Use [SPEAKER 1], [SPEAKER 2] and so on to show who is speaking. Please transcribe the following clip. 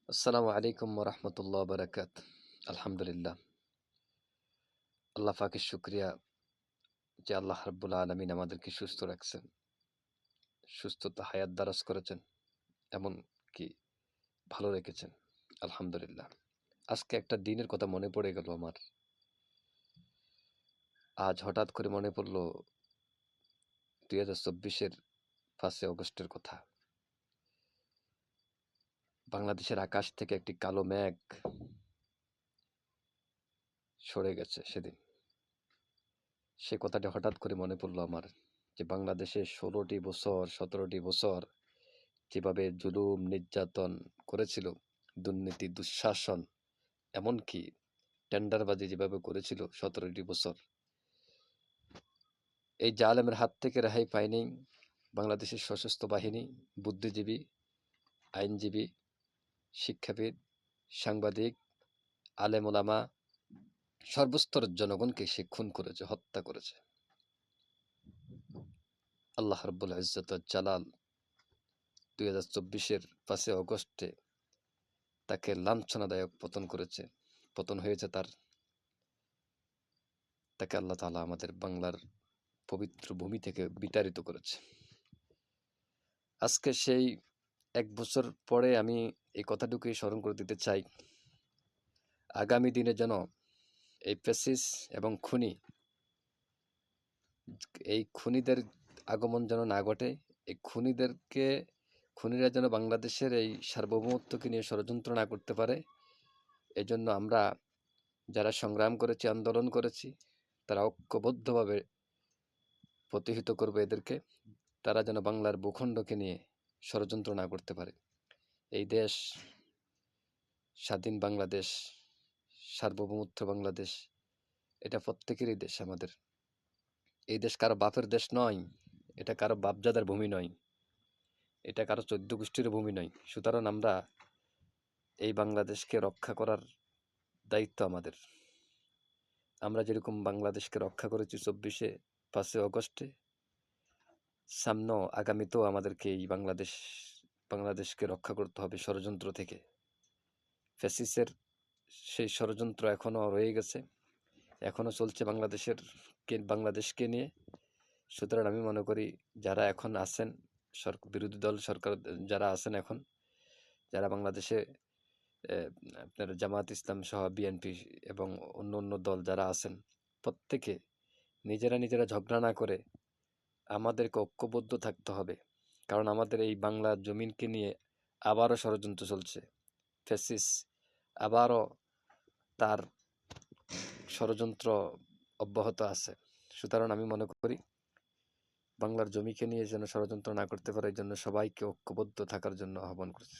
[SPEAKER 1] আসসালামু আলাইকুম রহমতুল্লাহ বারাকাত। আলহামদুলিল্লাহ, আল্লাহ পাকের শুক্রিয়া যে আল্লাহ রাব্বুল আলামিন আমাদেরকে সুস্থ রাখছেন, সুস্থতা হায়াত দারাজ করেছেন, এমন কি ভালো রেখেছেন। আলহামদুলিল্লাহ। আজকে একটা দিনের কথা মনে পড়ে গেল আমার। আজ হঠাৎ করে মনে পড়ল 2024-এর 5 অগস্টের কথা। বাংলাদেশের আকাশ থেকে একটি কালো মেঘ সরে গেছে সেদিন। সে কথাটা হঠাৎ করে মনে পড়লো আমার, যে বাংলাদেশে 16টি বছর 17টি বছর যেভাবে জুলুম নির্যাতন করেছিল, দুর্নীতি দুঃশাসন, এমনকি টেন্ডারবাজি যেভাবে করেছিল 17টি বছর, এই জালেমের হাত থেকে রেহাই পায়নি বাংলাদেশের সশস্ত্র বাহিনী, বুদ্ধিজীবী, আইনজীবী, শিক্ষাবিদ, সাংবাদিক, আলেম ওলামা, সর্বস্তরের জনগণকে সে খুন করেছে, হত্যা করেছে। আল্লাহ রাব্বুল ইজ্জত ওয়াল জালাল 2024-এর 5 অগস্টে তাকে লাঞ্ছনাদায়ক পতন হয়েছে তাকে আল্লাহ তাআলা আমাদের বাংলার পবিত্র ভূমি থেকে বিতাড়িত করেছে। আজকে সেই 1 বছর পরে আমি এই কথাটুকুই স্মরণ করে দিতে চাই, আগামী দিনে যেন এই ফ্যাসিস্ট এবং এই খুনিদের আগমন যেন না ঘটে। এই খুনিরা যেন বাংলাদেশের এই সার্বভৌমত্বকে নিয়ে ষড়যন্ত্র না করতে পারে। এজন্য আমরা যারা সংগ্রাম করেছি, আন্দোলন করেছি, তারা ঐক্যবদ্ধভাবে প্রতিহত করবে এদেরকে। তারা যেন বাংলার ভূখণ্ডকে নিয়ে ষড়যন্ত্র না করতে পারে। এই দেশ স্বাধীন বাংলাদেশ, সার্বভৌমত্ব বাংলাদেশ, এটা প্রত্যেকেরই দেশ আমাদের। এই দেশ কারো বাপের দেশ নয়, এটা কারো বাপজাদার ভূমি নয়, এটা কারো 14 গোষ্ঠীর ভূমি নয়। সুতরাং আমরা এই বাংলাদেশকে রক্ষা করার দায়িত্ব আমাদের। আমরা যেরকম বাংলাদেশকে রক্ষা করেছি 5 অগস্টে, আগামীতেও আমাদেরকে এই বাংলাদেশকে রক্ষা করতে হবে ষড়যন্ত্র থেকে। ফ্যাসিসের সেই ষড়যন্ত্র এখনো রয়ে গেছে, এখনো চলছে বাংলাদেশকে নিয়ে। সুতরাং আমি মনে করি যারা এখন আছেন, বিরোধী দল সরকার যারা আছেন এখন, যারা বাংলাদেশে আপনার জামাত ইসলাম সহ বিএনপি এবং অন্য দল যারা আছেন, প্রত্যেকে নিজেরা ঝগড়া না করে আমাদেরকে ঐক্যবদ্ধ থাকতে হবে। কারণ আমাদের এই বাংলার জমিনকে নিয়ে আবারও ষড়যন্ত্র চলছে। ফ্যাসিস আবারও তার ষড়যন্ত্র অব্যাহত আছে। সুতরাং আমি মনে করি বাংলার জমিকে নিয়ে যেন ষড়যন্ত্র না করতে পারে, এই জন্য সবাইকে ঐক্যবদ্ধ থাকার জন্য আহ্বান করছি।